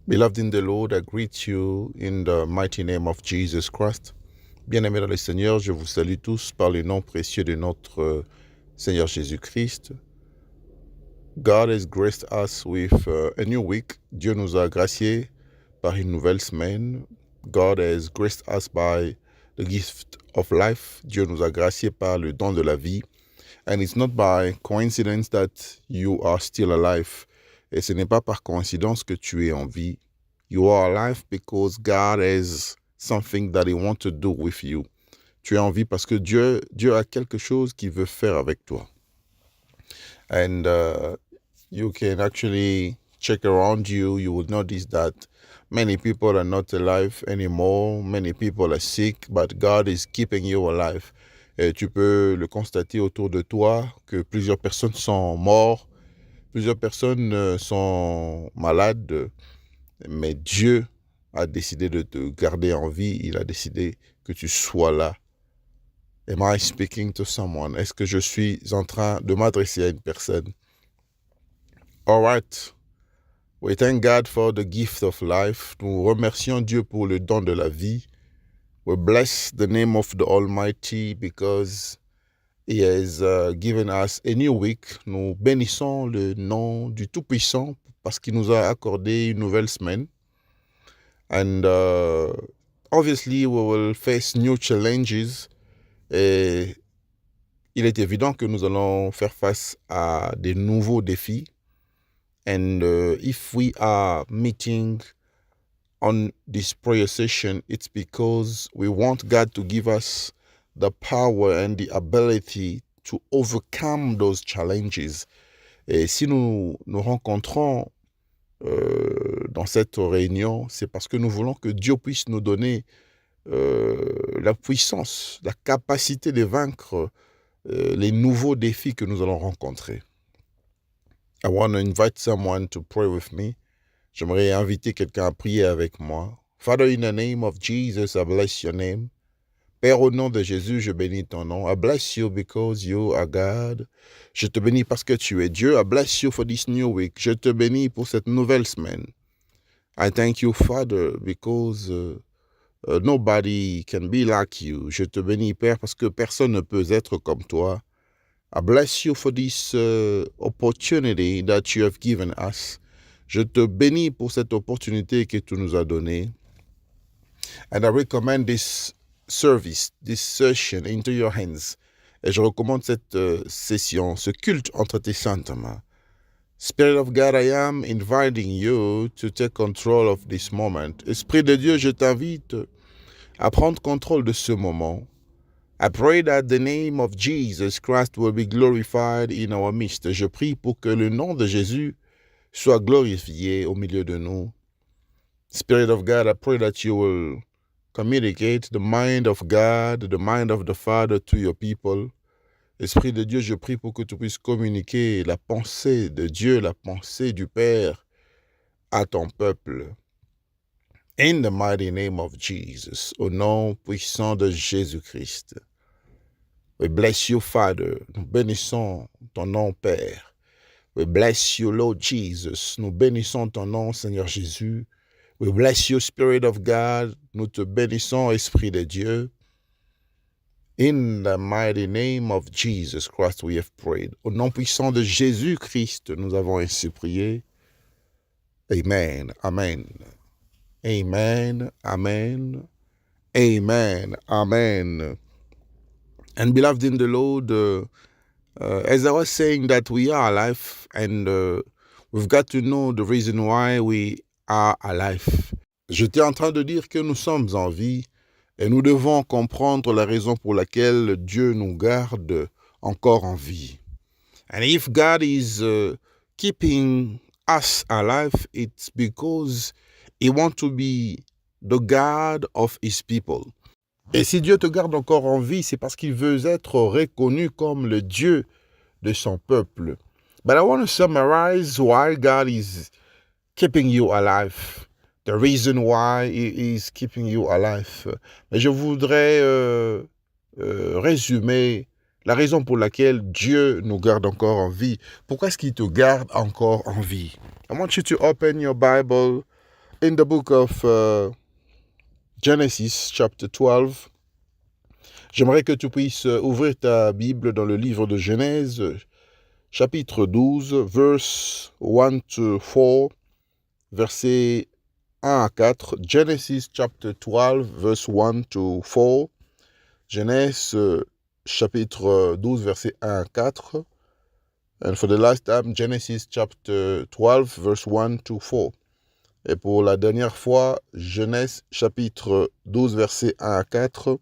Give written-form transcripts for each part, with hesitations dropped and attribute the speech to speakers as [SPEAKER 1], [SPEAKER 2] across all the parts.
[SPEAKER 1] Beloved in the Lord, I greet you in the mighty name of Jesus Christ. Bien-aimés dans le Seigneur, je vous salue tous par le nom précieux de notre Seigneur Jésus-Christ. God has graced us with a new week. Dieu nous a graciés par une nouvelle semaine. God has graced us by the gift of life. Dieu nous a graciés par le don de la vie. And it's not by coincidence that you are still alive. Et ce n'est pas par coïncidence que tu es en vie. You are alive because God has something that He wants to do with you. Tu es en vie parce que Dieu a quelque chose qu'il veut faire avec toi. And you can actually check around you. You will notice that many people are not alive anymore. Many people are sick, but God is keeping you alive. Et tu peux le constater autour de toi que plusieurs personnes sont mortes, plusieurs personnes sont malades, mais Dieu a décidé de te garder en vie. Il a décidé que tu sois là. Am I speaking to someone? Est-ce que je suis en train de m'adresser à une personne? All right. We thank God for the gift of life. Nous remercions Dieu pour le don de la vie. We bless the name of the Almighty because He has given us a new week. Nous bénissons le nom du Tout-Puissant parce qu'il nous a accordé une nouvelle semaine. And obviously we will face new challenges. Et il est évident que nous allons faire face à des nouveaux défis. And if we are meeting on this prayer session, it's because we want God to give us the power and the ability to overcome those challenges. Et si nous nous rencontrons dans cette réunion, c'est parce que nous voulons que Dieu puisse nous donner la puissance, la capacité de vaincre les nouveaux défis que nous allons rencontrer. I want to invite someone to pray with me. J'aimerais inviter quelqu'un à prier avec moi. Father, in the name of Jesus, I bless your name. Père, au nom de Jésus, je bénis ton nom. I bless you because you are God. Je te bénis parce que tu es Dieu. I bless you for this new week. Je te bénis pour cette nouvelle semaine. I thank you, Father, because nobody can be like you. Je te bénis, Père, parce que personne ne peut être comme toi. I bless you for this opportunity that you have given us. Je te bénis pour cette opportunité que tu nous as donnée. And I recommend this service, this session into your hands. Et je recommande cette session, ce culte entre tes saintes mains. Spirit of God, I am inviting you to take control of this moment. Esprit de Dieu, je t'invite à prendre contrôle de ce moment. I pray that the name of Jesus Christ will be glorified in our midst. Je prie pour que le nom de Jésus soit glorifié au milieu de nous. Spirit of God, I pray that you will communicate the mind of God, the mind of the Father to your people. Esprit de Dieu, je prie pour que tu puisses communiquer la pensée de Dieu, la pensée du Père à ton peuple. In the mighty name of Jesus, au nom puissant de Jésus-Christ. We bless you, Father. Nous bénissons ton nom, Père. We bless you, Lord Jesus. Nous bénissons ton nom, Seigneur Jésus. We bless you, Spirit of God. Nous te bénissons, Esprit de Dieu. In the mighty name of Jesus Christ, we have prayed. Au nom puissant de Jésus-Christ, nous avons ainsi prié. Amen. Amen. Amen. Amen. Amen. Amen. And beloved in the Lord, as I was saying that we are alive and we've got to know the reason why we are alive. J'étais en train de dire que nous sommes en vie et nous devons comprendre la raison pour laquelle Dieu nous garde encore en vie. And if God is keeping us alive, it's because He wants to be the God of His people. Et si Dieu te garde encore en vie, c'est parce qu'il veut être reconnu comme le Dieu de son peuple. But I want to summarize why God is keeping you alive. The reason why He is keeping you alive. Mais je voudrais résumer la raison pour laquelle Dieu nous garde encore en vie. Pourquoi est-ce qu'il te garde encore en vie? I want you to open your Bible in the book of Genesis, chapter 12. J'aimerais que tu puisses ouvrir ta Bible dans le livre de Genèse, chapitre 12, verse 1 to 4, versets 1 à 4. Genesis chapter 12, verse 1 to 4. Genèse, chapitre 12, versets 1 à 4. And for the last time, Genesis chapter 12, verse 1 to 4. Et pour la dernière fois, Genèse chapitre 12, versets 1 à 4.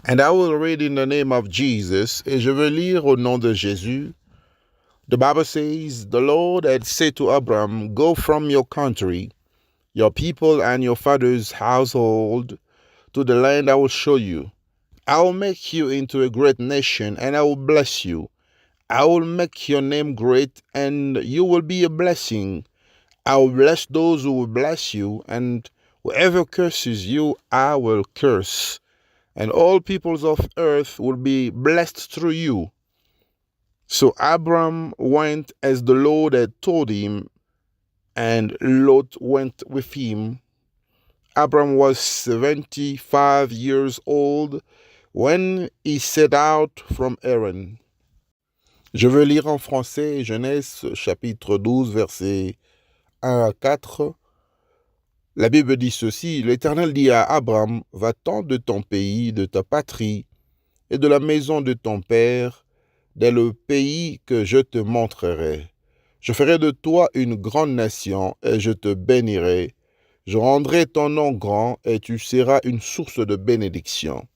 [SPEAKER 1] And I will read in the name of Jesus. Et je vais lire au nom de Jésus. The Bible says, the Lord had said to Abram, go from your country, your people and your father's household, to the land I will show you. I will make you into a great nation, and I will bless you. I will make your name great, and you will be a blessing. I will bless those who will bless you, and whoever curses you, I will curse. And all peoples of earth will be blessed through you. So Abram went as the Lord had told him, and Lot went with him. Abram was 75 years old when he set out from Haran. Je veux lire en français Genèse chapitre 12, versets 1 à 4. La Bible dit ceci, l'Éternel dit à Abram, va-t'en de ton pays, de ta patrie et de la maison de ton père, dans le pays que je te montrerai. Je ferai de toi une grande nation et je te bénirai. Je rendrai ton nom grand et tu seras une source de bénédiction.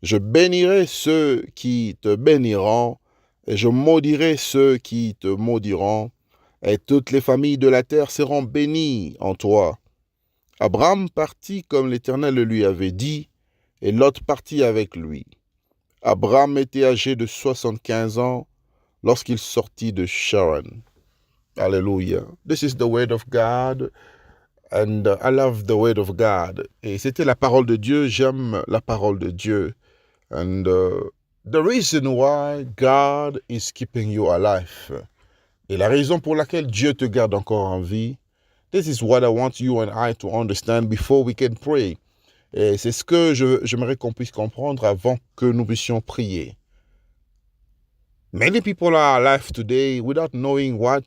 [SPEAKER 1] Je bénirai ceux qui te béniront et je maudirai ceux qui te maudiront, et toutes les familles de la terre seront bénies en toi. Abram partit comme l'Éternel le lui avait dit, et Lot partit avec lui. Abram était âgé de 75 ans lorsqu'il sortit de Charan. Alléluia. This is the word of God, and I love the word of God. Et c'était la parole de Dieu, j'aime la parole de Dieu. And the reason why God is keeping you alive. Et la raison pour laquelle Dieu te garde encore en vie. This is what I want you and I to understand before we can pray. Et c'est ce que j'aimerais qu'on puisse comprendre avant que nous puissions prier. Many people are alive today without knowing what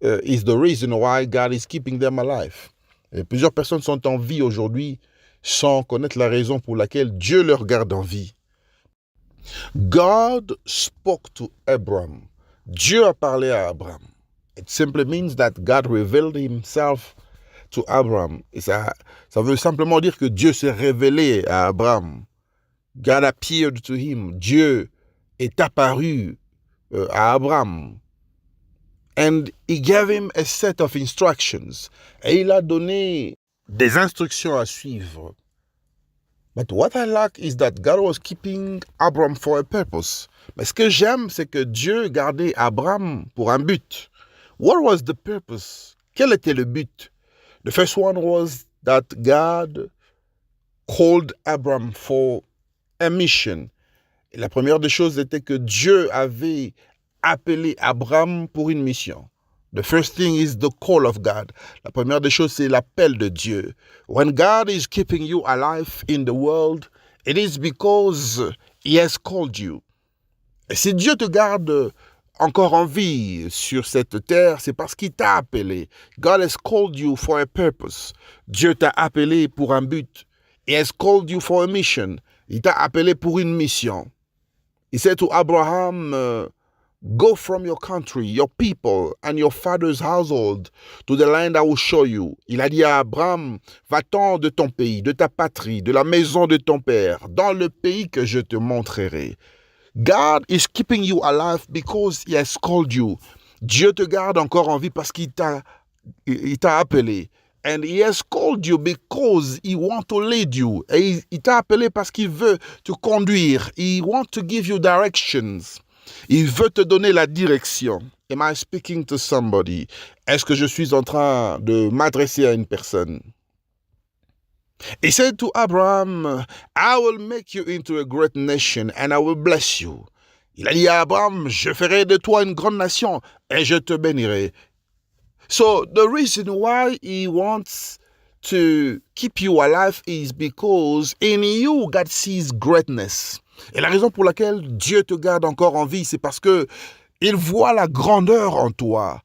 [SPEAKER 1] is the reason why God is keeping them alive. Et plusieurs personnes sont en vie aujourd'hui sans connaître la raison pour laquelle Dieu leur garde en vie. God spoke to Abram. Dieu a parlé à Abram. It simply means that God revealed himself to Abram. Et ça veut simplement dire que Dieu s'est révélé à Abram. God appeared to him. Dieu est apparu à Abram. And he gave him a set of instructions. Et il a donné des instructions à suivre. But what I like is that God was keeping Abram for a purpose. Mais ce que j'aime, c'est que Dieu gardait Abram pour un but. What was the purpose? Quel était le but? The first one was that God called Abram for a mission. Et la première des choses était que Dieu avait appelé Abram pour une mission. The first thing is the call of God. La première des choses, c'est l'appel de Dieu. When God is keeping you alive in the world, it is because He has called you. Et si Dieu te garde encore en vie sur cette terre, c'est parce qu'il t'a appelé. God has called you for a purpose. Dieu t'a appelé pour un but. He has called you for a mission. Il t'a appelé pour une mission. He said to Abraham, go from your country, your people, and your father's household to the land I will show you. Il a dit à Abraham, va-t'en de ton pays, de ta patrie, de la maison de ton père, dans le pays que je te montrerai. God is keeping you alive because He has called you. Dieu te garde encore en vie parce qu'il t'a appelé. And He has called you because He wants to lead you. Et il t'a appelé parce qu'il veut te conduire. He wants to give you directions. Il veut te donner la direction. Am I speaking to somebody? Est-ce que je suis en train de m'adresser à une personne? He said to Abraham, I will make you into a great nation and I will bless you. Il a dit à Abraham, je ferai de toi une grande nation et je te bénirai. So the reason why he wants to keep you alive is because in you God sees greatness. Et la raison pour laquelle Dieu te garde encore en vie, c'est parce que il voit la grandeur en toi.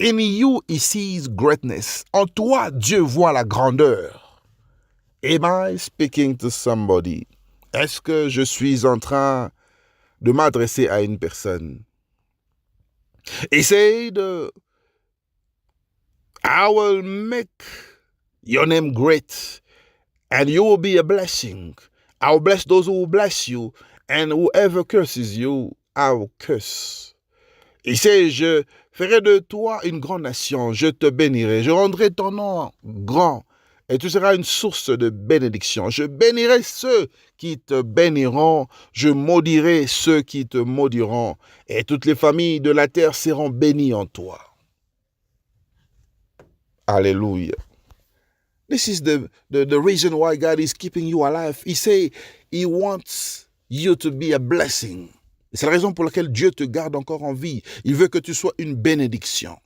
[SPEAKER 1] In you, he sees greatness. En toi, Dieu voit la grandeur. Am I speaking to somebody? Est-ce que je suis en train de m'adresser à une personne? He said, I will make your name great, and you will be a blessing. I will bless those who will bless you, and whoever curses you, I will curse. Il sait, je ferai de toi une grande nation, je te bénirai, je rendrai ton nom grand, et tu seras une source de bénédiction. Je bénirai ceux qui te béniront, je maudirai ceux qui te maudiront, et toutes les familles de la terre seront bénies en toi. Hallelujah. This is the reason why God is keeping you alive. He say he wants you to be a blessing. C'est la raison pour laquelle Dieu te garde encore en vie. Il veut que tu sois une bénédiction.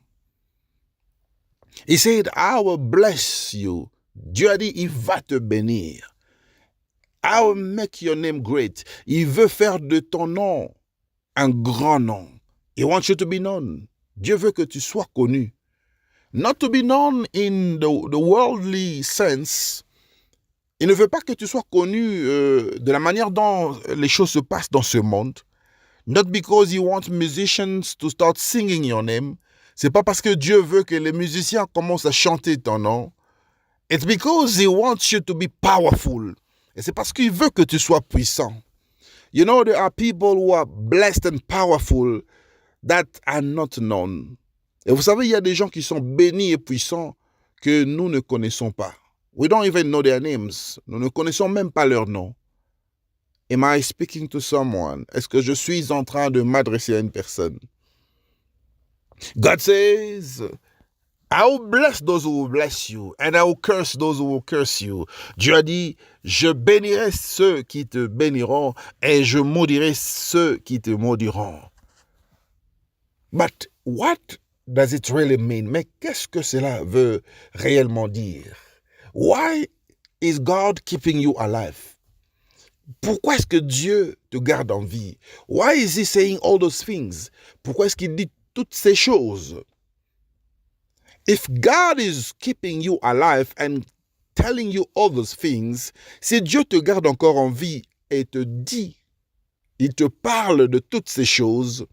[SPEAKER 1] He said, I will bless you. Dieu a dit, il va te bénir. I will make your name great. Il veut faire de ton nom un grand nom. He wants you to be known. Dieu veut que tu sois connu. Not to be known in the worldly sense. Il ne veut pas que tu sois connu de la manière dont les choses se passent dans ce monde. Not because he wants musicians to start singing your name. C'est pas parce que Dieu veut que les musiciens commencent à chanter ton nom. It's because he wants you to be powerful. Et c'est parce qu'il veut que tu sois puissant. You know, there are people who are blessed and powerful that are not known. Et vous savez, il y a des gens qui sont bénis et puissants que nous ne connaissons pas. We don't even know their names. Nous ne connaissons même pas leur nom. Am I speaking to someone? Est-ce que je suis en train de m'adresser à une personne? God says, I will bless those who will bless you, and I will curse those who will curse you. Dieu a dit, je bénirai ceux qui te béniront, et je maudirai ceux qui te maudiront. But what does it really mean? Mais qu'est-ce que cela veut réellement dire? Why is God keeping you alive? Pourquoi est-ce que Dieu te garde en vie? Why is he saying all those things? Pourquoi est-ce qu'il dit toutes ces choses? If God is keeping you alive and telling you all those things, si Dieu te garde encore en vie et te dit, il te parle de toutes ces choses,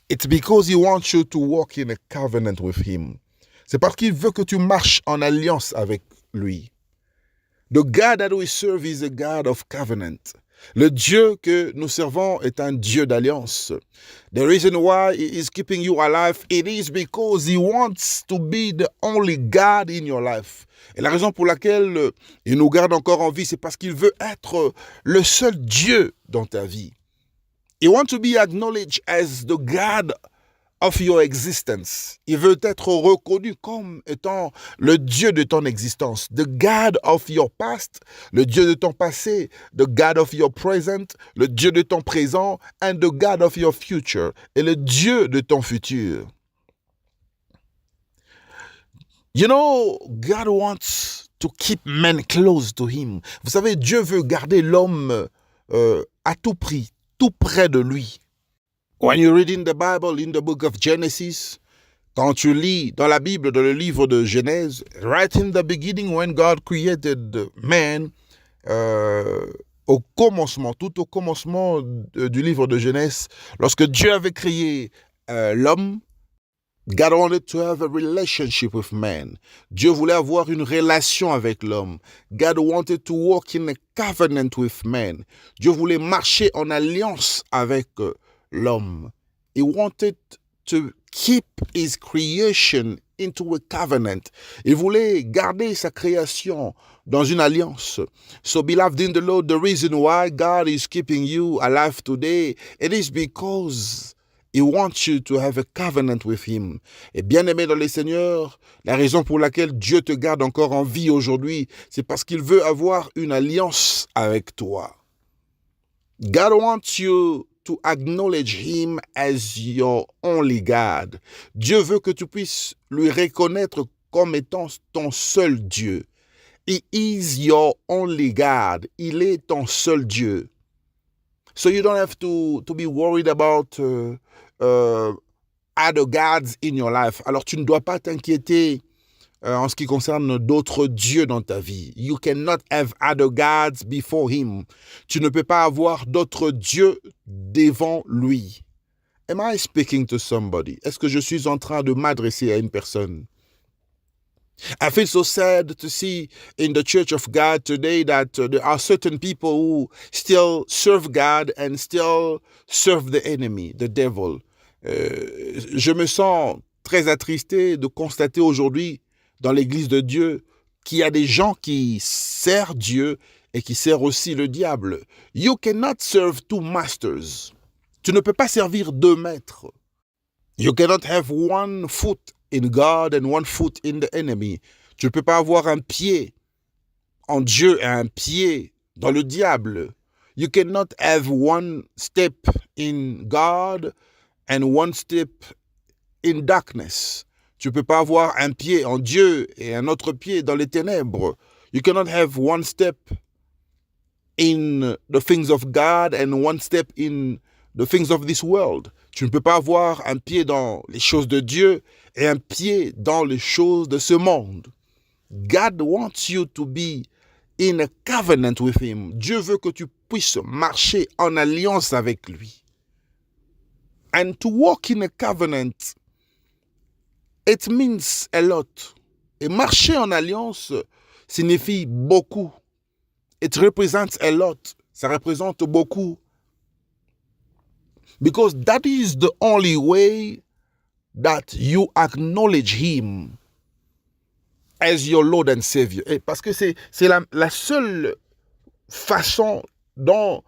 [SPEAKER 1] it's because he wants you to walk in a covenant with him. C'est parce qu'il veut que tu marches en alliance avec lui. The God that we serve is a God of covenant. Le Dieu que nous servons est un Dieu d'alliance. The reason why he is keeping you alive, it is because he wants to be the only God in your life. Et la raison pour laquelle il nous garde encore en vie, c'est parce qu'il veut être le seul Dieu dans ta vie. He wants to be acknowledged as the God of your existence. Il veut être reconnu comme étant le Dieu de ton existence. The God of your past, le Dieu de ton passé. The God of your present, le Dieu de ton présent. And the God of your future, et le Dieu de ton futur. You know, God wants to keep men close to him. Vous savez, Dieu veut garder l'homme à tout prix, tout près de lui. When you read in the Bible, in the book of Genesis, quand tu lis dans la Bible, dans le livre de Genèse, right in the beginning when God created man, au commencement, tout au commencement du livre de Genèse, lorsque Dieu avait créé l'homme, God wanted to have a relationship with man. Dieu voulait avoir une relation avec l'homme. God wanted to walk in a covenant with man. Dieu voulait marcher en alliance avec l'homme. He wanted to keep his creation into a covenant. Il voulait garder sa création dans une alliance. So, beloved in the Lord, the reason why God is keeping you alive today, it is because he wants you to have a covenant with him. Et bien-aimé dans le Seigneur, la raison pour laquelle Dieu te garde encore en vie aujourd'hui, c'est parce qu'il veut avoir une alliance avec toi. God wants you to acknowledge him as your only God. Dieu veut que tu puisses lui reconnaître comme étant ton seul Dieu. He is your only God. Il est ton seul Dieu. So you don't have to be worried about other gods in your life. Alors tu ne dois pas t'inquiéter en ce qui concerne d'autres dieux dans ta vie. You cannot have other gods before him. Tu ne peux pas avoir d'autres dieux devant lui. Am I speaking to somebody? Est-ce que je suis en train de m'adresser à une personne? I feel so sad to see in the Church of God today that there are certain people who still serve God and still serve the enemy, the devil. Je me sens très attristé de constater aujourd'hui dans l'Église de Dieu qu'il y a des gens qui servent Dieu et qui servent aussi le diable. You cannot serve two masters. Tu ne peux pas servir deux maîtres. You cannot have one foot in God and one foot in the enemy. Tu ne peux pas avoir un pied en Dieu et un pied dans le diable. You cannot have one step in God and one step in darkness. Tu ne peux pas avoir un pied en Dieu et un autre pied dans les ténèbres. You cannot have one step in the things of God and one step in the things of this world. Tu ne peux pas avoir un pied dans les choses de Dieu et un pied dans les choses de ce monde. God wants you to be in a covenant with him. Dieu veut que tu puisses marcher en alliance avec lui. And to walk in a covenant, it means a lot. Et marcher en alliance signifie beaucoup. It represents a lot. Ça représente beaucoup. Because that is the only way that you acknowledge him as your Lord and Savior. Et parce que c'est la seule façon dont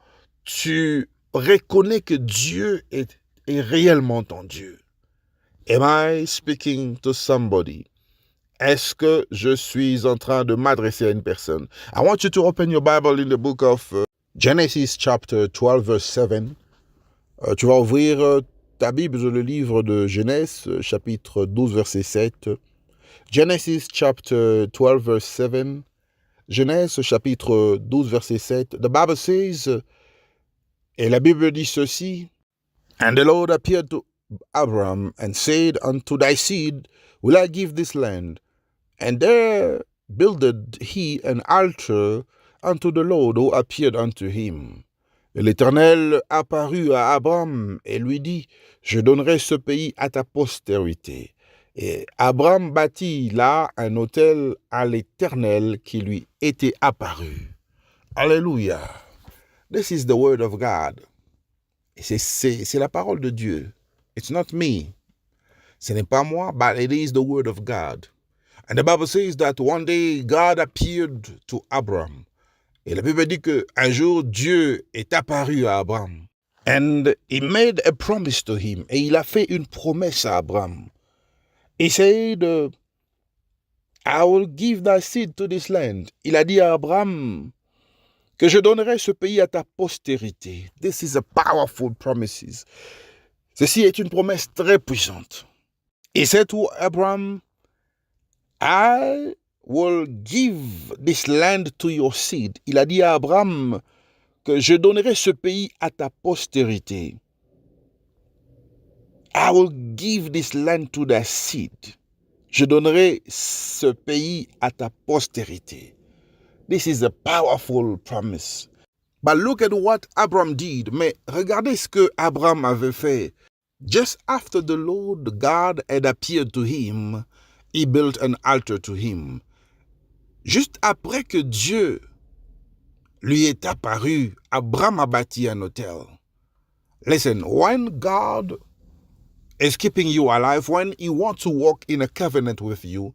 [SPEAKER 1] tu reconnais que Dieu est réellement ton Dieu. Am I speaking to somebody? Est-ce que je suis en train de m'adresser à une personne? I want you to open your Bible in the book of Genesis chapter 12 verse 7. Tu vas ouvrir ta Bible dans le livre de Genèse, chapitre 12, verset 7. Genesis chapter 12, verse 7. Genèse, chapitre 12, verset 7. The Bible says, et la Bible dit ceci, And the Lord appeared to Abram and said, Unto thy seed will I give this land. And there builded he an altar unto the Lord who appeared unto him. Et l'Éternel apparut à Abram et lui dit, Je donnerai ce pays à ta postérité. Et Abram bâtit là un autel à l'Éternel qui lui était apparu. Alléluia. This is the word of God. C'est la parole de Dieu. It's not me. Ce n'est pas moi, but it is the word of God. And the Bible says that one day God appeared to Abram. Et la Bible dit qu'un jour, Dieu est apparu à Abraham. And he made a promise to him. Et il a fait une promesse à Abraham. He said, I will give thy seed to this land. Il a dit à Abraham que je donnerai ce pays à ta postérité. This is a powerful promise. Ceci est une promesse très puissante. He said to Abraham, I will give this land to your seed. Il a dit à Abraham que je donnerai ce pays à ta postérité. I will give this land to thy seed. Je donnerai ce pays à ta postérité. This is a powerful promise. But look at what Abraham did. Mais regardez ce que Abraham avait fait. Just after the Lord God had appeared to him, he built an altar to him. Juste après que Dieu lui est apparu, Abraham a bâti un autel. Listen, when God is keeping you alive, when he wants to walk in a covenant with you,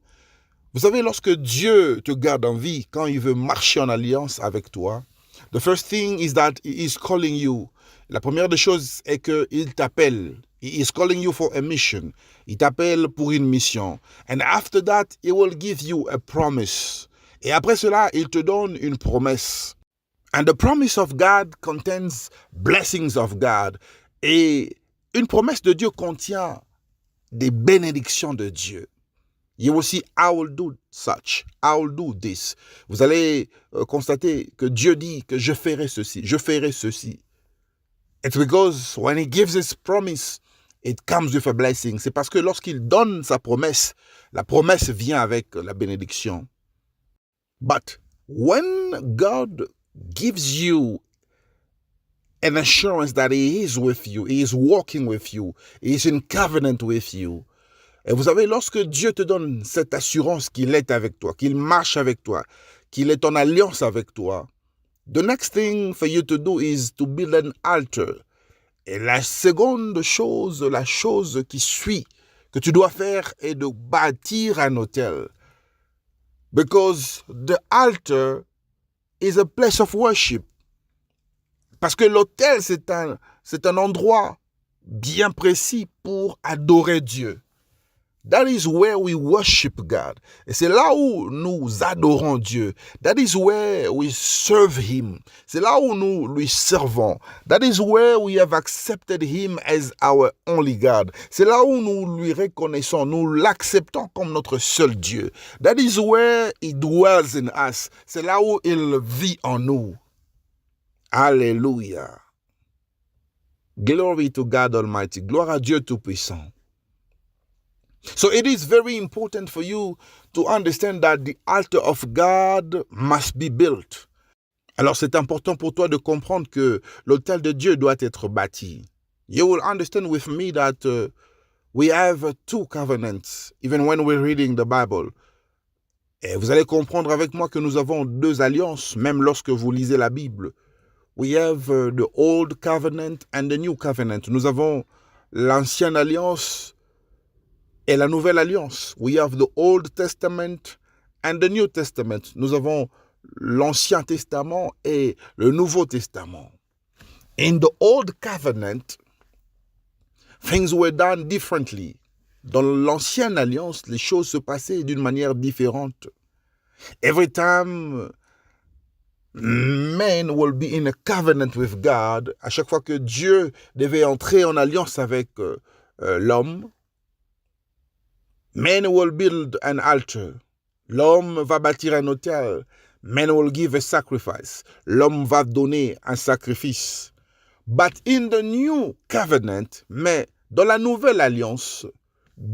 [SPEAKER 1] vous savez, lorsque Dieu te garde en vie, quand il veut marcher en alliance avec toi, the first thing is that he is calling you. La première des choses est qu'il t'appelle. He is calling you for a mission. Il t'appelle pour une mission. And after that, he will give you a promise. Et après cela, il te donne une promesse. And the promise of God contains blessings of God. Et une promesse de Dieu contient des bénédictions de Dieu. You will see, I will do such, I will do this. Vous allez constater que Dieu dit que je ferai ceci, je ferai ceci. It's because when he gives his promise, it comes with a blessing. C'est parce que lorsqu'il donne sa promesse, la promesse vient avec la bénédiction. But when God gives you an assurance that he is with you, he is walking with you, he is in covenant with you. Et vous savez, lorsque Dieu te donne cette assurance qu'il est avec toi, qu'il marche avec toi, qu'il est en alliance avec toi, the next thing for you to do is to build an altar. Et la seconde chose, la chose qui suit, que tu dois faire est de bâtir un autel. Because the altar is a place of worship. Parce que l'autel, c'est un endroit bien précis pour adorer Dieu. That is where we worship God. Et c'est là où nous adorons Dieu. That is where we serve Him. C'est là où nous lui servons. That is where we have accepted Him as our only God. C'est là où nous lui reconnaissons, nous l'acceptons comme notre seul Dieu. That is where He dwells in us. C'est là où il vit en nous. Alléluia. Glory to God Almighty. Gloire à Dieu Tout-Puissant. So it is very important for you to understand that the altar of God must be built. Alors c'est important pour toi de comprendre que l'autel de Dieu doit être bâti. You will understand with me that we have two covenants, even when we're reading the Bible. Et vous allez comprendre avec moi que nous avons deux alliances, même lorsque vous lisez la Bible. We have the old covenant and the new covenant. Nous avons l'ancienne alliance et la nouvelle alliance. We have the Old Testament and the New Testament. Nous avons l'Ancien Testament et le Nouveau Testament. In the Old Covenant, things were done differently. Dans l'Ancienne Alliance, les choses se passaient d'une manière différente. Every time man will be in a covenant with God, à chaque fois que Dieu devait entrer en alliance avec l'homme, man will build an altar. L'homme va bâtir un autel. Man will give a sacrifice. L'homme va donner un sacrifice. But in the new covenant, mais dans la nouvelle alliance,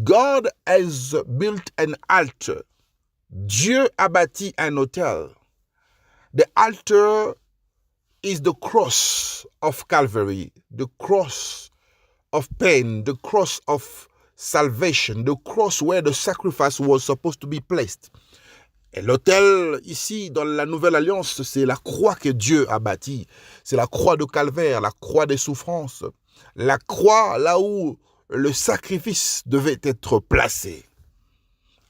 [SPEAKER 1] God has built an altar. Dieu a bâti un autel. The altar is the cross of Calvary, the cross of pain, the cross of salvation, the cross where the sacrifice was supposed to be placed. Et l'autel, ici, dans la Nouvelle Alliance, c'est la croix que Dieu a bâtie. C'est la croix de Calvaire, la croix des souffrances. La croix, là où le sacrifice devait être placé.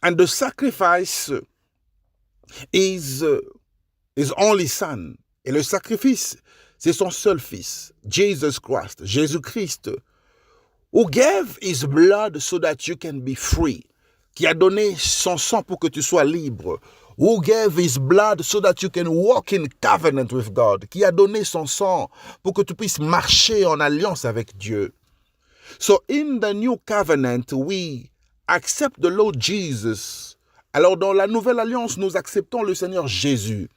[SPEAKER 1] And the sacrifice is his only son. Et le sacrifice, c'est son seul fils, Jesus Christ, Jésus-Christ, who gave his blood so that you can be free, qui a donné son sang pour que tu sois libre, who gave his blood so that you can walk in covenant with God, qui a donné son sang pour que tu puisses marcher en alliance avec Dieu. So in the new covenant, we accept the Lord Jesus. Alors dans la nouvelle alliance, nous acceptons le Seigneur Jésus.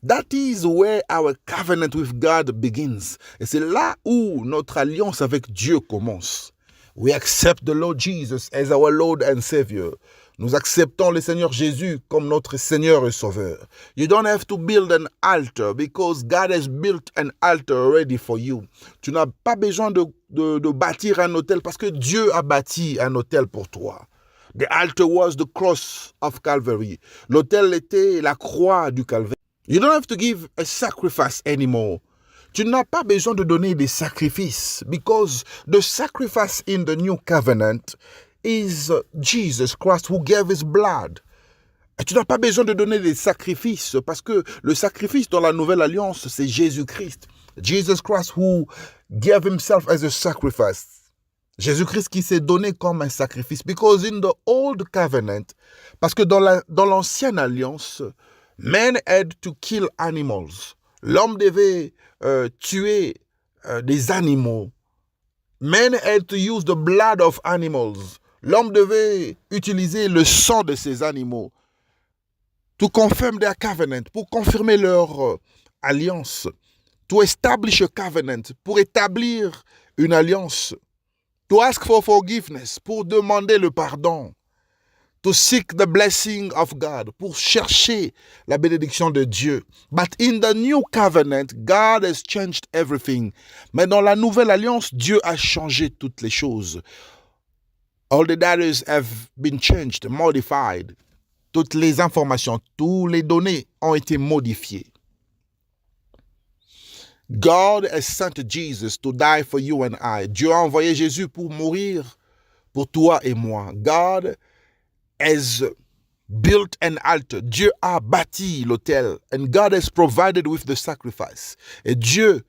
[SPEAKER 1] That is where our covenant with God begins. Et c'est là où notre alliance avec Dieu commence. We accept the Lord Jesus as our Lord and Savior. Nous acceptons le Seigneur Jésus comme notre Seigneur et Sauveur. You don't have to build an altar because God has built an altar already for you. Tu n'as pas besoin de bâtir un autel parce que Dieu a bâti un autel pour toi. The altar was the cross of Calvary. L'autel était la croix du Calvaire. You don't have to give a sacrifice anymore. Tu n'as pas besoin de donner des sacrifices because the sacrifice in the new covenant is Jesus Christ who gave his blood. Et tu n'as pas besoin de donner des sacrifices parce que le sacrifice dans la nouvelle alliance, c'est Jésus-Christ. Jesus Christ who gave himself as a sacrifice. Jésus-Christ qui s'est donné comme un sacrifice. Because in the old covenant, parce que dans l'ancienne alliance, men had to kill animals. L'homme devait tuer des animaux. Men had to use the blood of animals. L'homme devait utiliser le sang de ces animaux to confirm their covenant, pour confirmer leur alliance. To establish a covenant, pour établir une alliance. To ask for forgiveness, pour demander le pardon. To seek the blessing of God, pour chercher la bénédiction de Dieu. But in the new covenant, God has changed everything. Mais dans la nouvelle alliance, Dieu a changé toutes les choses. All the data have been changed, modified. Toutes les informations, toutes les données ont été modifiées. God has sent Jesus to die for you and I. Dieu a envoyé Jésus pour mourir pour toi et moi. God has built an altar. Dieu a bâti l'autel. And God has provided with the sacrifice. Et Dieu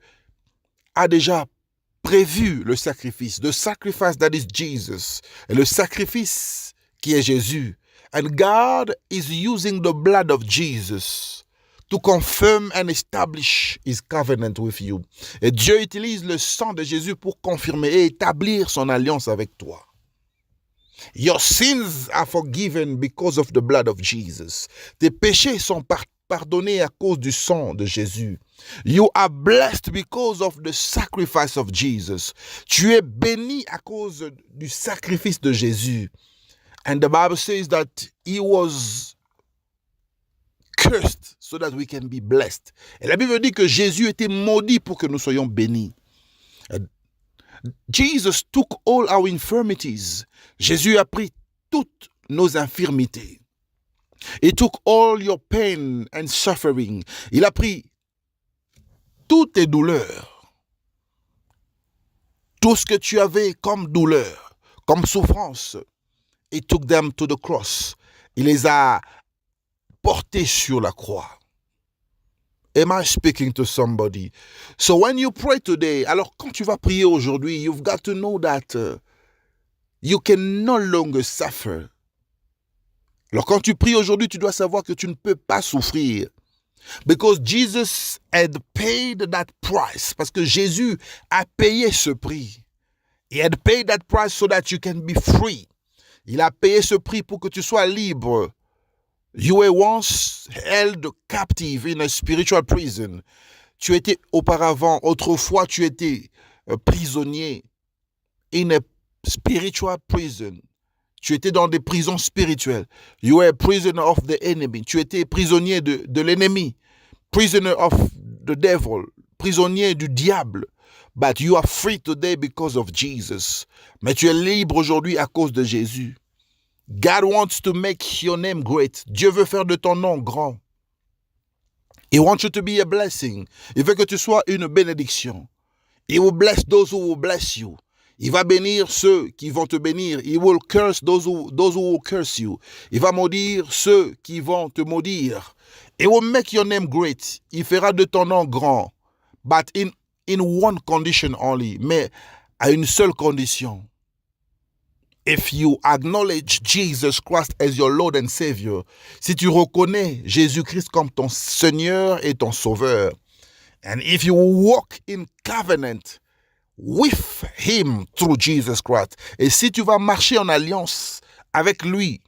[SPEAKER 1] a déjà prévu le sacrifice. The sacrifice that is Jesus. Et le sacrifice qui est Jésus. And God is using the blood of Jesus to confirm and establish his covenant with you. Et Dieu utilise le sang de Jésus pour confirmer et établir son alliance avec toi. Your sins are forgiven because of the blood of Jesus. Tes péchés sont pardonnés à cause du sang de Jésus. You are blessed because of the sacrifice of Jesus. Tu es béni à cause du sacrifice de Jésus. And the Bible says that he was cursed so that we can be blessed. Et la Bible dit que Jésus était maudit pour que nous soyons bénis. Jesus took all our infirmities. Jésus a pris toutes nos infirmités. He took all your pain and suffering. Il a pris toutes tes douleurs. Tout ce que tu avais comme douleur, comme souffrance. He took them to the cross. Il les a portés sur la croix. Am I speaking to somebody? So when you pray today, alors quand tu vas prier aujourd'hui, you've got to know that you can no longer suffer. Alors quand tu pries aujourd'hui, tu dois savoir que tu ne peux pas souffrir. Because Jesus had paid that price. Parce que Jésus a payé ce prix. He had paid that price so that you can be free. Il a payé ce prix pour que tu sois libre. You were once held captive in a spiritual prison. Tu étais autrefois, tu étais prisonnier in a spiritual prison. Tu étais dans des prisons spirituelles. You were a prisoner of the enemy. Tu étais prisonnier de l'ennemi. Prisoner of the devil. Prisonnier du diable. But you are free today because of Jesus. Mais tu es libre aujourd'hui à cause de Jésus. God wants to make your name great. Dieu veut faire de ton nom grand. He wants you to be a blessing. Il veut que tu sois une bénédiction. He will bless those who will bless you. Il va bénir ceux qui vont te bénir. He will curse those who will curse you. Il va maudire ceux qui vont te maudire. He will make your name great. Il fera de ton nom grand. But in one condition only. Mais à une seule condition. If you acknowledge Jesus Christ as your Lord and Savior, si tu reconnais Jésus-Christ comme ton Seigneur et ton Sauveur, and if you walk in covenant with Him through Jesus Christ, et si tu vas marcher en alliance avec lui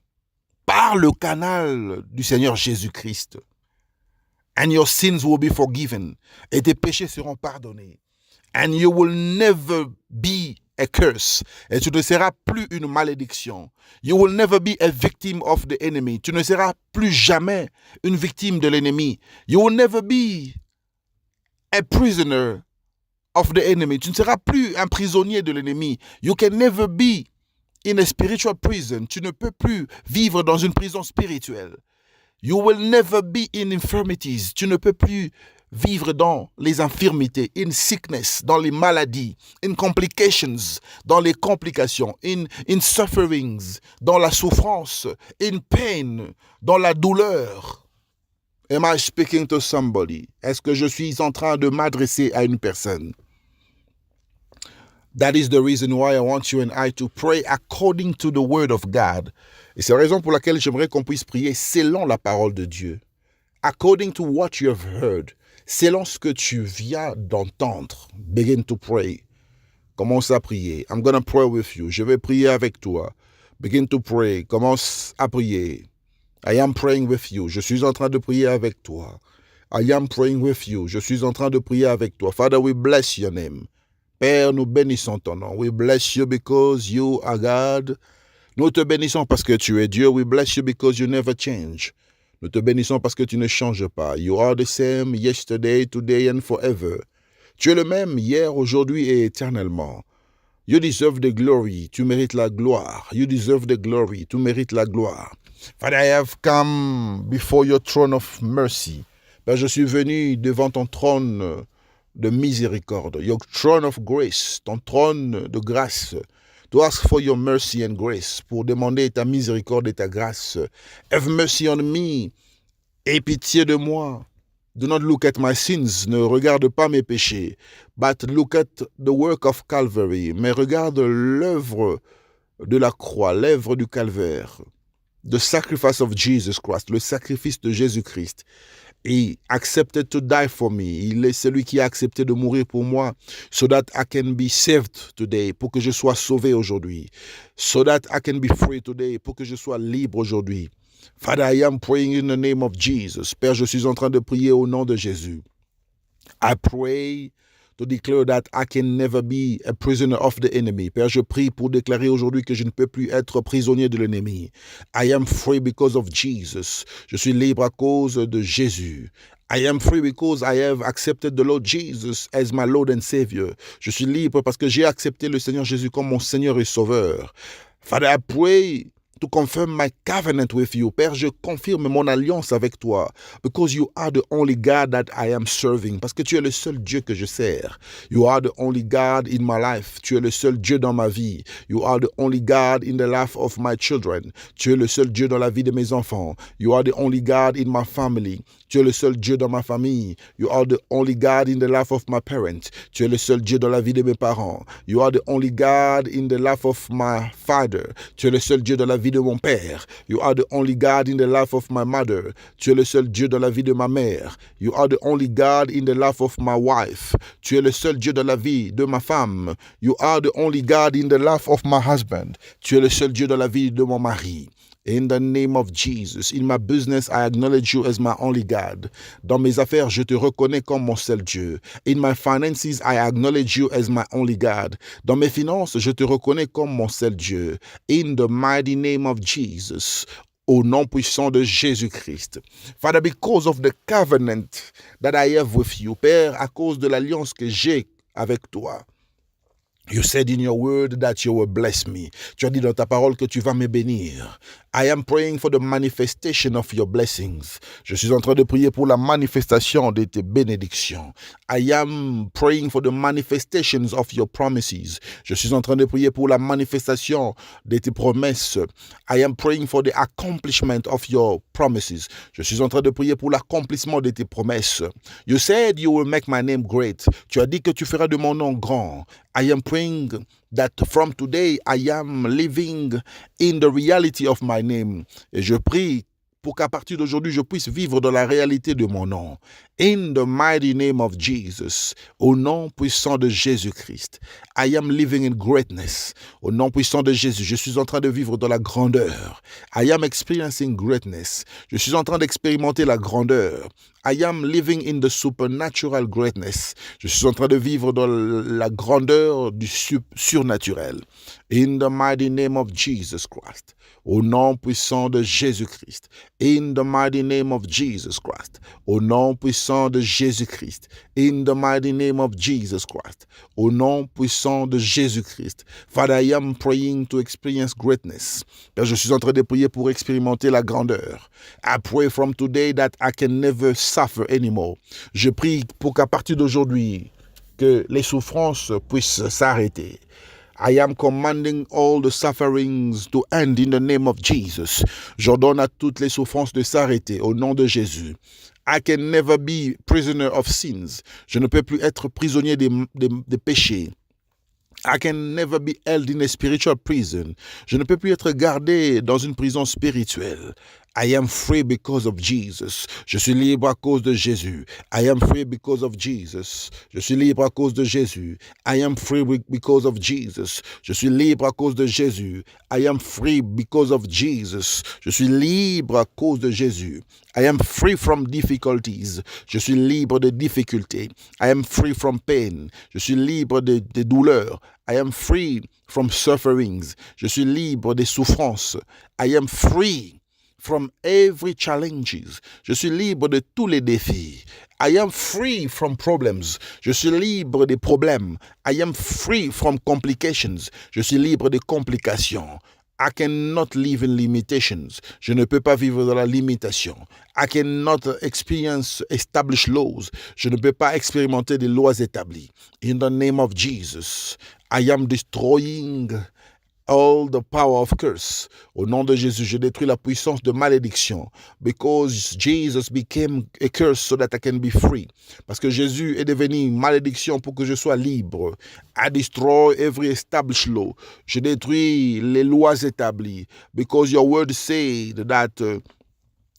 [SPEAKER 1] par le canal du Seigneur Jésus-Christ, and your sins will be forgiven, et tes péchés seront pardonnés, and you will never be a curse. Et tu ne seras plus une malédiction. You will never be a victim of the enemy. Tu ne seras plus jamais une victime de l'ennemi. You will never be a prisoner of the enemy. Tu ne seras plus un prisonnier de l'ennemi. You can never be in a spiritual prison. Tu ne peux plus vivre dans une prison spirituelle. You will never be in infirmities. Tu ne peux plus vivre dans les infirmités, in sickness, dans les maladies, in complications, dans les complications, in sufferings, dans la souffrance, in pain, dans la douleur. Am I speaking to somebody? Est-ce que je suis en train de m'adresser à une personne? That is the reason why I want you and I to pray according to the word of God. Et c'est la raison pour laquelle j'aimerais qu'on puisse prier selon la parole de Dieu. According to what you have heard. selon ce que tu viens d'entendre. Begin to pray. Commence à prier. I'm gonna pray with you. Je vais prier avec toi. Begin to pray. Commence à prier. I am praying with you. Je suis en train de prier avec toi. I am praying with you. Je suis en train de prier avec toi. Father, we bless your name. Père, nous bénissons ton nom. We bless you because you are God. Nous te bénissons parce que tu es Dieu. We bless you because you never change. Nous te bénissons parce que tu ne changes pas. You are the same yesterday, today and forever. Tu es le même hier, aujourd'hui et éternellement. You deserve the glory. Tu mérites la gloire. You deserve the glory. Tu mérites la gloire. Father, I have come before your throne of mercy. Père, je suis venu devant ton trône de miséricorde. Your throne of grace, ton trône de grâce. To ask for your mercy and grace, pour demander ta miséricorde et ta grâce. Have mercy on me, aie pitié de moi. Do not look at my sins, ne regarde pas mes péchés, but look at the work of Calvary, mais regarde l'œuvre de la croix, l'œuvre du calvaire. The sacrifice of Jesus Christ, le sacrifice de Jésus-Christ. He accepted to die for me. Il est celui qui a accepté de mourir pour moi, so that I can be saved today, pour que je sois sauvé aujourd'hui. So that I can be free today, pour que je sois libre aujourd'hui. Father, I am praying in the name of Jesus. Père, je suis en train de prier au nom de Jésus. I pray to declare that I can never be a prisoner of the enemy. Père, je prie pour déclarer aujourd'hui que je ne peux plus être prisonnier de l'ennemi. I am free because of Jesus. Je suis libre à cause de Jésus. I am free because I have accepted the Lord Jesus as my Lord and Savior. Je suis libre parce que j'ai accepté le Seigneur Jésus comme mon Seigneur et Sauveur. Father, I pray to confirm my covenant with you. Père, je confirme mon alliance avec toi. Because you are the only God that I am serving. Parce que tu es le seul Dieu que je sers. You are the only God in my life. Tu es le seul Dieu dans ma vie. You are the only God in the life of my children. Tu es le seul Dieu dans la vie de mes enfants. You are the only God in my family. Tu es le seul Dieu dans ma famille. You are the only God in the life of my parents. Tu es le seul Dieu dans la vie de mes parents. You are the only God in the life of my father. Tu es le seul Dieu dans la vie de mon père. You are the only God in the life of my mother. Tu es le seul Dieu dans la vie de ma mère. You are the only God in the life of my wife. Tu es le seul Dieu dans la vie de ma femme. You are the only God in the life of my husband. Tu es le seul Dieu dans la vie de mon mari. In the name of Jesus, in my business, I acknowledge you as my only God. Dans mes affaires, je te reconnais comme mon seul Dieu. In my finances, I acknowledge you as my only God. Dans mes finances, je te reconnais comme mon seul Dieu. In the mighty name of Jesus, au nom puissant de Jésus-Christ. Father, because of the covenant that I have with you, Père, à cause de l'alliance que j'ai avec toi. You said in your word that you will bless me. Tu as dit dans ta parole que tu vas me bénir. I am praying for the manifestation of your blessings. Je suis en train de prier pour la manifestation de tes bénédictions. I am praying for the manifestations of your promises. Je suis en train de prier pour la manifestation de tes promesses. I am praying for the accomplishment of your promises. Je suis en train de prier pour l'accomplissement de tes promesses. You said you will make my name great. Tu as dit que tu feras de mon nom grand. I am praying that from today I am living in the reality of my name. Et je prie pour qu'à partir d'aujourd'hui, je puisse vivre dans la réalité de mon nom. In the mighty name of Jesus, au nom puissant de Jésus-Christ, I am living in greatness. Au nom puissant de Jésus, je suis en train de vivre dans la grandeur. I am experiencing greatness. Je suis en train d'expérimenter la grandeur. I am living in the supernatural greatness. Je suis en train de vivre dans la grandeur du surnaturel. In the mighty name of Jesus Christ. Au nom puissant de Jésus-Christ. In the mighty name of Jesus Christ. Au nom puissant de Jésus-Christ. In the mighty name of Jesus Christ. Au nom puissant de Jésus-Christ. Father, I am praying to experience greatness. Père, je suis en train de prier pour expérimenter la grandeur. I pray from today that I can never suffer anymore. Je prie pour qu'à partir d'aujourd'hui, que les souffrances puissent s'arrêter. I am commanding all the sufferings to end in the name of Jesus. J'ordonne à toutes les souffrances de s'arrêter au nom de Jésus. I can never be prisoner of sins. Je ne peux plus être prisonnier des péchés. I can never be held in a spiritual prison. Je ne peux plus être gardé dans une prison spirituelle. I am free because of Jesus. Je suis libre à cause de Jésus. I am free because of Jesus. Je suis libre à cause de Jésus. I am free because of Jesus. Je suis libre à cause de Jésus. I am free because of Jesus. Je suis libre à cause de Jésus. I am free from difficulties. Je suis libre de difficultés. I am free from pain. Je suis libre de douleurs. I am free from sufferings. Je suis libre des souffrances. I am free from every challenges. Je suis libre de tous les défis. I am free from problems. Je suis libre des problèmes. I am free from complications. Je suis libre des complications. I cannot live in limitations. Je ne peux pas vivre dans la limitation. I cannot experience established laws. Je ne peux pas expérimenter des lois établies. In the name of Jesus, I am destroying all the power of curse. Au nom de Jésus, je détruis la puissance de malédiction. Because Jesus became a curse so that I can be free. Parce que Jésus est devenu malédiction pour que je sois libre. I destroy every established law. Je détruis les lois établies. Because your word said that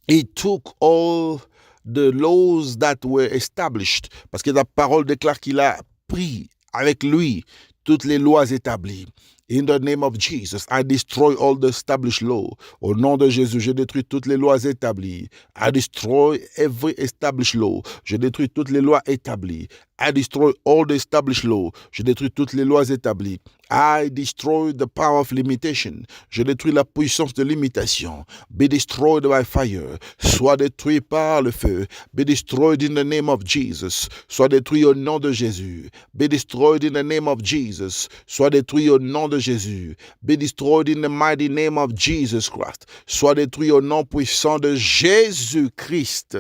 [SPEAKER 1] he took all the laws that were established. Parce que ta parole déclare qu'il a pris avec lui toutes les lois établies. In the name of Jesus, I destroy all the established law. Au nom de Jésus, je détruis toutes les lois établies. I destroy every established law. Je détruis toutes les lois établies. I destroy all the established law. Je détruis toutes les lois établies. I destroy the power of limitation. Je détruis la puissance de limitation. Be destroyed by fire. Sois détruit par le feu. Be destroyed in the name of Jesus. Sois détruit au nom de Jésus. Be destroyed in the name of Jesus. Sois détruit au nom de Jésus. Be destroyed in the mighty name of Jesus Christ. Sois détruit au nom puissant de Jésus-Christ.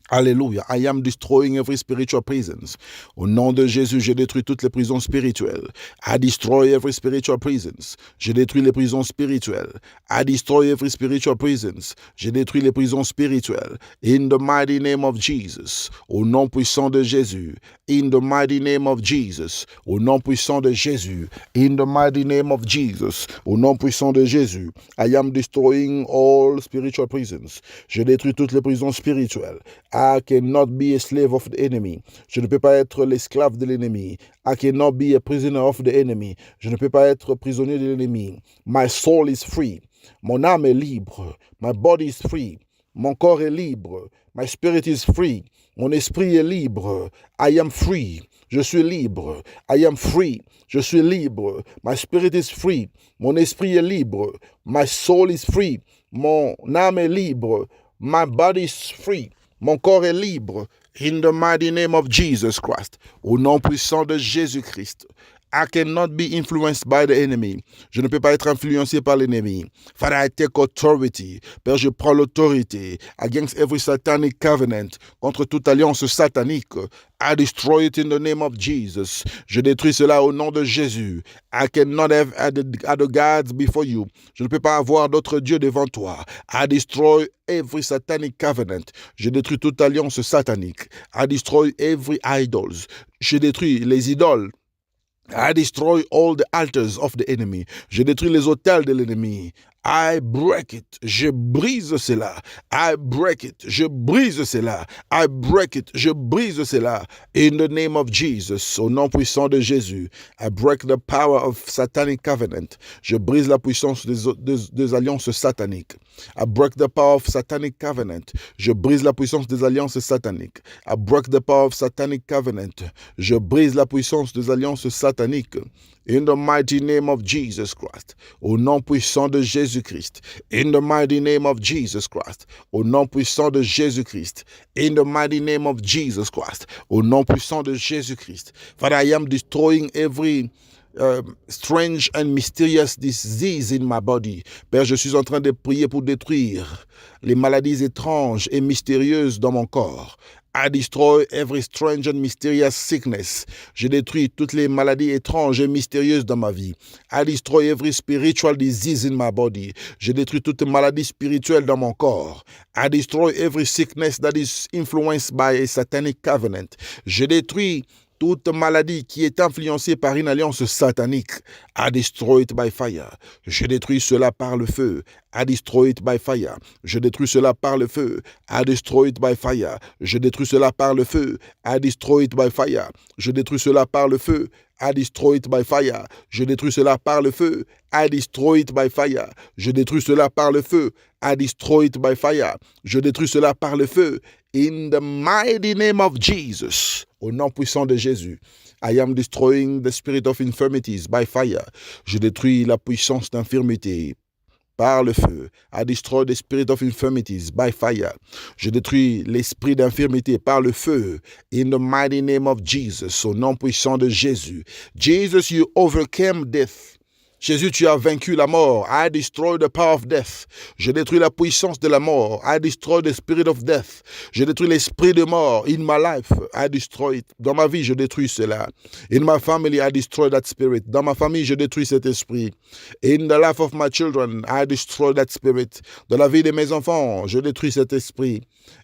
[SPEAKER 1] Alléluia. I am destroying every spiritual prisons. Au nom de Jésus, je détruis toutes les prisons spirituelles. I destroy every spiritual prisons. Je détruis les prisons spirituelles. I destroy every spiritual prisons. Je détruis les prisons spirituelles. In the mighty name of Jesus. Au nom puissant de Jésus. In the mighty name of Jesus. Au nom puissant de Jésus. In the mighty name of Jesus. Au nom puissant de Jésus. I am destroying all spiritual prisons. Je détruis toutes les prisons spirituelles. I cannot be a slave of the enemy. Je ne peux pas être l'esclave de l'ennemi. I cannot be a prisoner of the enemy. Je ne peux pas être prisonnier de l'ennemi. My soul is free. Mon âme est libre. My body is free. Mon corps est libre. My spirit is free. Mon esprit est libre. I am free. Je suis libre. I am free. Je suis libre. My spirit is free. Mon esprit est libre. My soul is free. Mon âme est libre. My body is free. Mon corps est libre. In the mighty name of Jesus Christ. Au nom puissant de Jésus-Christ. I cannot be influenced by the enemy. Je ne peux pas être influencé par l'ennemi. Father, I take authority. Père, je prends l'autorité against every satanic covenant. Contre toute alliance satanique. I destroy it in the name of Jesus. Je détruis cela au nom de Jésus. I cannot have other gods before you. Je ne peux pas avoir d'autres dieux devant toi. I destroy every satanic covenant. Je détruis toute alliance satanique. I destroy every idols. Je détruis les idoles. I destroy all the altars of the enemy. Je détruis les autels de l'ennemi. I break it. Je brise cela. I break it. Je brise cela. I break it. Je brise cela. In the name of Jesus. Au nom puissant de Jésus. I break the power of satanic covenant. Je brise la puissance des alliances sataniques. I break the power of satanic covenant. Je brise la puissance des alliances sataniques. I break the power of satanic covenant. Je brise la puissance des alliances sataniques. In the mighty name of Jesus Christ. Au nom puissant de Jésus-Christ. In the mighty name of Jesus Christ. Au nom puissant de Jésus-Christ. In the mighty name of Jesus Christ. Au nom puissant de Jésus-Christ. Father, I am destroying every strange and mysterious disease in my body. Père, je suis en train de prier pour détruire les maladies étranges et mystérieuses dans mon corps. I destroy every strange and mysterious sickness. Je détruis toutes les maladies étranges et mystérieuses dans ma vie. I destroy every spiritual disease in my body. Je détruis toutes les maladies spirituelles dans mon corps. I destroy every sickness that is influenced by a satanic covenant. Je détruis Toute maladie qui est influencée par une alliance satanique, I destroy it by fire. Je détruis cela par le feu. I destroy it by fire. Je détruis cela par le feu. I destroy it by fire. Je détruis cela par le feu. I destroy it by fire. Je détruis cela par le feu. I destroy it by fire. Je détruis cela par le feu. I destroy it by fire. Je détruis cela par le feu. I destroy it by fire. Je détruis cela par le feu. In the mighty name of Jesus. Au nom puissant de Jésus. I am destroying the spirit of infirmities by fire. Je détruis la puissance d'infirmité par le feu. I destroy the spirit of infirmities by fire. Je détruis l'esprit d'infirmité par le feu. In the mighty name of Jesus. Au nom puissant de Jésus. Jesus, you overcame death. Jésus, tu as vaincu la mort. I destroy the power of death. Je détruis la puissance de la mort. I destroy the spirit of death. Je détruis l'esprit de mort. In my life, I destroy it. Dans ma vie, je détruis cela. In my family, I destroy that spirit. Dans ma famille, je détruis cet esprit. In the life of my children, I destroy that spirit. Dans la vie de mes enfants, je détruis cet esprit.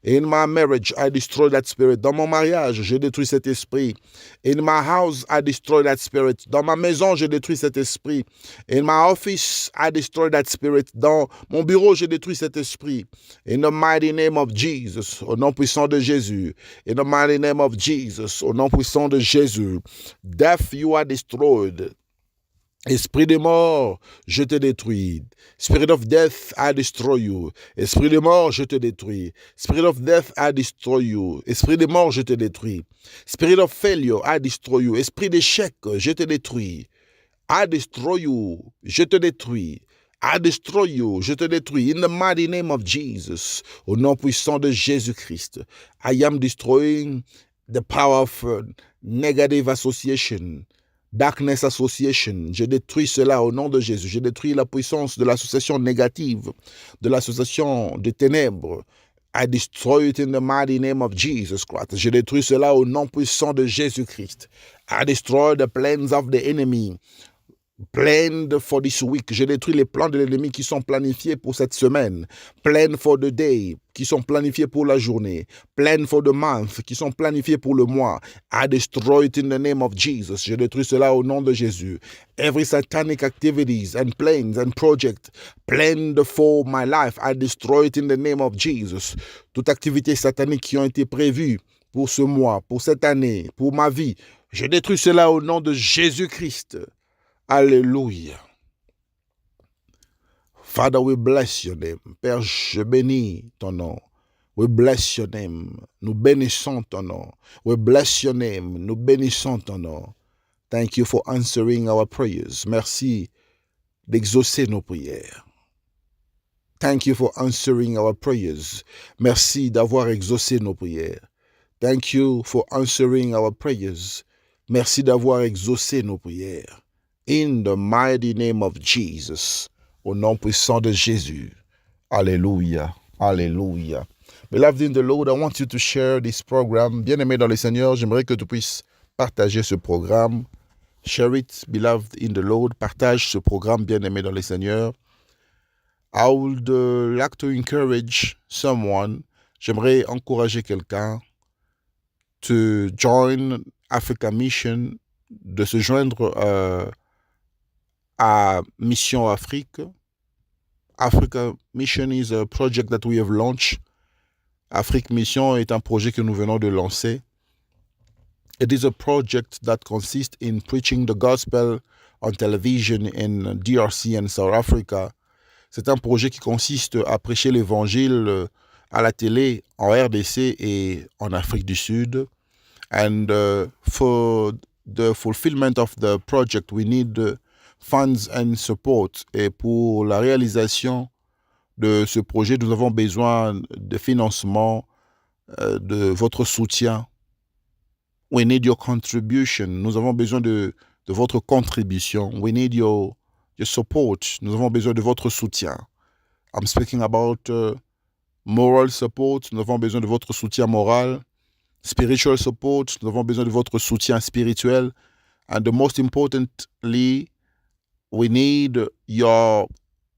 [SPEAKER 1] In my marriage, I destroy that spirit. Dans mon mariage, je détruis cet esprit. In my house, I destroy that spirit. Dans ma maison, je détruis cet esprit. In my office, I destroy that spirit. Dans mon bureau, je détruis cet esprit. In the mighty name of Jesus, au nom puissant de Jésus. In the mighty name of Jesus, au nom puissant de Jésus. Death, you are destroyed. Esprit de mort, je te détruis. Spirit of death, I destroy you. Esprit de mort, je te détruis. Spirit of death, I destroy you. Esprit de mort, je te détruis. Spirit of failure, I destroy you. Esprit d'échec, je te détruis. I destroy you, je te détruis. I destroy you, je te détruis. In the mighty name of Jesus, au nom puissant de Jésus-Christ, I am destroying the power of negative association, darkness association. Je détruis cela au nom de Jésus. Je détruis la puissance de l'association négative, de l'association de ténèbres. I destroy it in the mighty name of Jesus Christ. Je détruis cela au nom puissant de Jésus-Christ. I destroy the plans of the enemy. Planned for this week. Je détruis les plans de l'ennemi qui sont planifiés pour cette semaine. Plan for the day, qui sont planifiés pour la journée. Plan for the month, qui sont planifiés pour le mois. I destroy it in the name of Jesus. Je détruis cela au nom de Jésus. Every satanic activities and plans and project planned for my life, I destroy it in the name of Jesus. Toute activité satanique qui ont été prévues pour ce mois, pour cette année, pour ma vie, je détruis cela au nom de Jésus-Christ. Alléluia. Father, we bless your name. Père, je bénis ton nom. We bless your name. Nous bénissons ton nom. We bless your name. Nous bénissons ton nom. Thank you for answering our prayers. Merci d'exaucer nos prières. Thank you for answering our prayers. Merci d'avoir exaucé nos prières. Thank you for answering our prayers. Merci d'avoir exaucé nos prières. In the mighty name of Jesus, au nom puissant de Jésus. Alléluia, alléluia. Beloved in the Lord, I want you to share this program. Bien-aimé dans le Seigneur, j'aimerais que tu puisses partager ce programme. Share it, beloved in the Lord. Partage ce programme, bien-aimé dans le Seigneur. I would like to encourage someone. J'aimerais encourager quelqu'un to join Africa Mission, de se joindre à Mission Afrique. Africa Mission is a project that we have launched. Afrique Mission est un projet que nous venons de lancer. It is a project that consists in preaching the gospel on television in DRC and South Africa. C'est un projet qui consiste à prêcher l'évangile à la télé en RDC et en Afrique du Sud. And for the fulfillment of the project, we need funds and support. Et pour la réalisation de ce projet, nous avons besoin de financement, de votre soutien. We need your contribution. Nous avons besoin de votre contribution. We need your support. Nous avons besoin de votre soutien. I'm speaking about moral support. Nous avons besoin de votre soutien moral. Spiritual support. Nous avons besoin de votre soutien spirituel. And the most importantly, we need your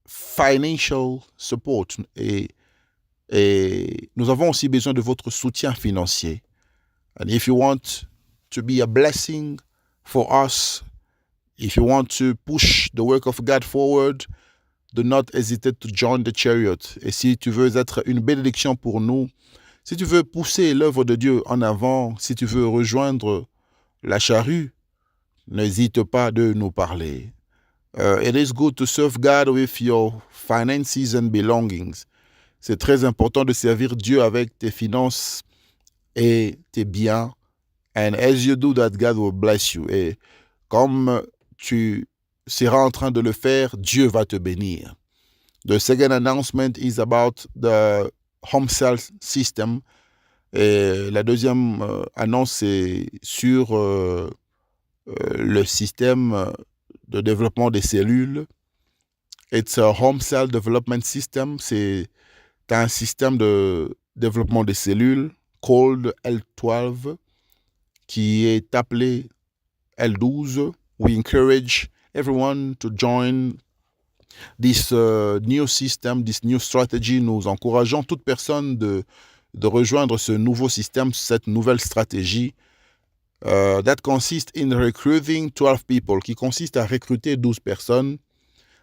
[SPEAKER 1] financial support. Et nous avons aussi besoin de votre soutien financier. And if you want to be a blessing for us, if you want to push the work of God forward, do not hesitate to join the chariot. Et si tu veux être une bénédiction pour nous, si tu veux pousser l'œuvre de Dieu en avant, si tu veux rejoindre la charrue, n'hésite pas de nous parler. It is good to serve God with your finances and belongings. C'est très important de servir Dieu avec tes finances et tes biens. And as you do that, God will bless you. Et comme tu seras en train de le faire, Dieu va te bénir. The second announcement is about the home cell system. Et la deuxième annonce, c'est sur le système de développement des cellules. It's a home cell development system. C'est un système de développement des cellules called L12 qui est appelé L12. We encourage everyone to join this new system, this new strategy. Nous encourageons toute personne de rejoindre ce nouveau système, cette nouvelle stratégie. That consists in recruiting 12 people, qui consiste à recruter 12 personnes.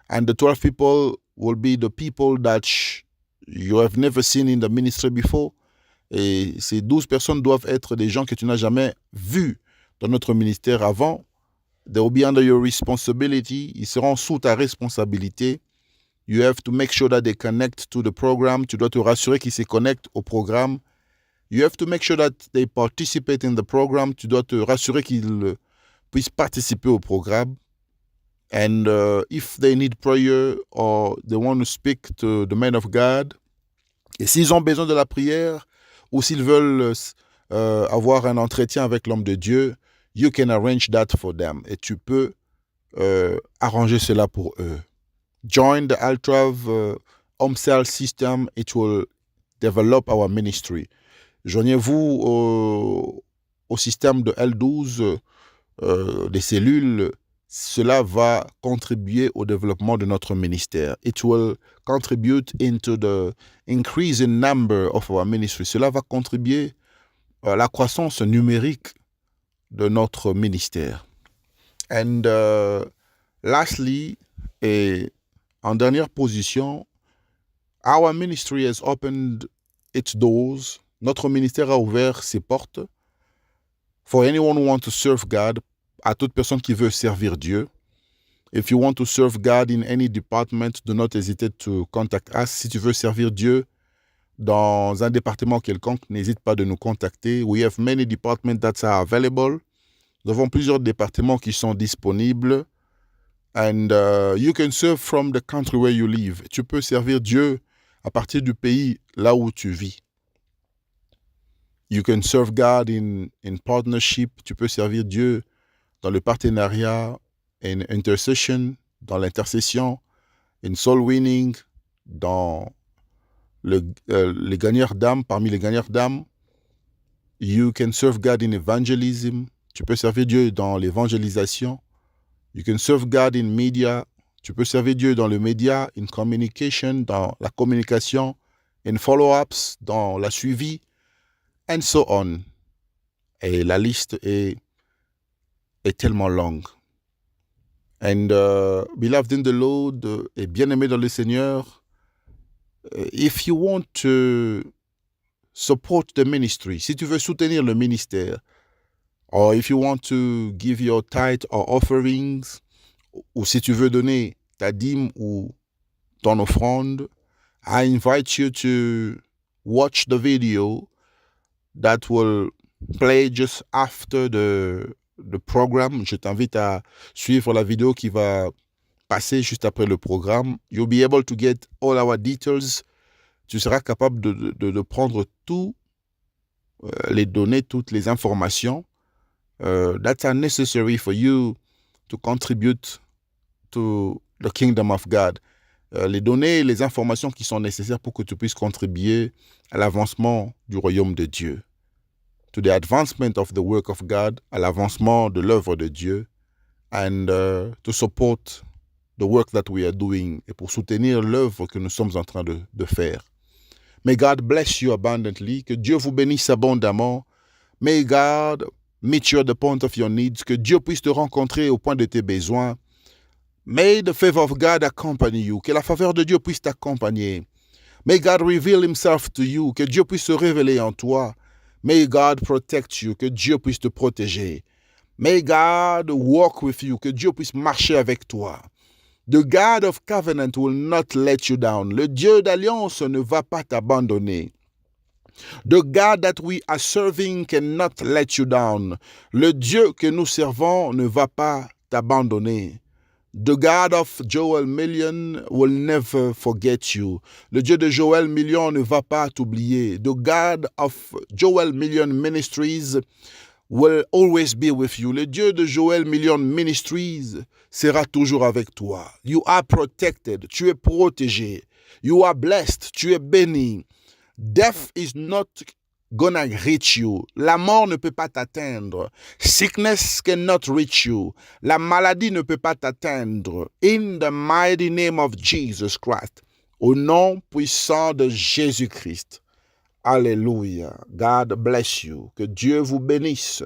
[SPEAKER 1] And the 12 people will be the people that you have never seen in the ministry before. Et ces 12 personnes doivent être des gens que tu n'as jamais vus dans notre ministère avant. They will be under your responsibility. Ils seront sous ta responsabilité. You have to make sure that they connect to the program. Tu dois te rassurer qu'ils se connectent au programme. You have to make sure that they participate in the program. Tu dois te rassurer qu'ils puissent participer au programme. And if they need prayer or they want to speak to the man of God, et s'ils ont besoin de la prière ou s'ils veulent avoir un entretien avec l'homme de Dieu, you can arrange that for them. Et tu peux arranger cela pour eux. Join the L12 home cell system. It will develop our ministry. Joignez-vous au système de L12 des cellules. Cela va contribuer au développement de notre ministère. It will contribute into the increase in number of our ministry. Cela va contribuer à la croissance numérique de notre ministère. And lastly, et en dernière position, our ministry has opened its doors. Notre ministère a ouvert ses portes. For anyone who wants to serve God, à toute personne qui veut servir Dieu. If you want to serve God in any department, do not hesitate to contact us. Si tu veux servir Dieu dans un département quelconque, n'hésite pas de nous contacter. We have many departments that are available. Nous avons plusieurs départements qui sont disponibles. And you can serve from the country where you live. Tu peux servir Dieu à partir du pays là où tu vis. You can serve God in partnership. Tu peux servir Dieu dans le partenariat, in intercession, dans l'intercession, in soul winning, dans les gagneurs d'âmes, parmi les gagneurs d'âmes. You can serve God in evangelism. Tu peux servir Dieu dans l'évangélisation. You can serve God in media. Tu peux servir Dieu dans le média, in communication, dans la communication, in follow-ups, dans la suivi, and so on. Et la liste est tellement longue. And beloved in the Lord, et bien-aimé dans le Seigneur, if you want to support the ministry, si tu veux soutenir le ministère, or if you want to give your tithe or offerings, ou si tu veux donner ta dîme ou ton offrande, I invite you to watch the video that will play just after the programme. Je t'invite à suivre la vidéo qui va passer juste après le programme. You'll be able to get all our details. Tu seras capable de prendre tout, les données, toutes les informations that are necessary for you to contribute to the kingdom of God. Les données, les informations qui sont nécessaires pour que tu puisses contribuer à l'avancement du royaume de Dieu. To the advancement of the work of God, à l'avancement de l'œuvre de Dieu, and to support the work that we are doing, et pour soutenir l'œuvre que nous sommes en train de faire. May God bless you abundantly, que Dieu vous bénisse abondamment. May God meet you at the point of your needs. Que Dieu puisse te rencontrer au point de tes besoins. May the favor of God accompany you. Que la faveur de Dieu puisse t'accompagner. May God reveal himself to you. Que Dieu puisse se révéler en toi. May God protect you. Que Dieu puisse te protéger. May God walk with you. Que Dieu puisse marcher avec toi. The God of covenant will not let you down. Le Dieu d'alliance ne va pas t'abandonner. The God that we are serving cannot let you down. Le Dieu que nous servons ne va pas t'abandonner. The God of Joel Million will never forget you. Le Dieu de Joel Million ne va pas t'oublier. The God of Joel Million Ministries will always be with you. Le Dieu de Joel Million Ministries sera toujours avec toi. You are protected. Tu es protégé. You are blessed. Tu es béni. Death is not gonna reach you. La mort ne peut pas t'atteindre. Sickness cannot reach you. La maladie ne peut pas t'atteindre. In the mighty name of Jesus Christ. Au nom puissant de Jésus-Christ. Alléluia. God bless you. Que Dieu vous bénisse.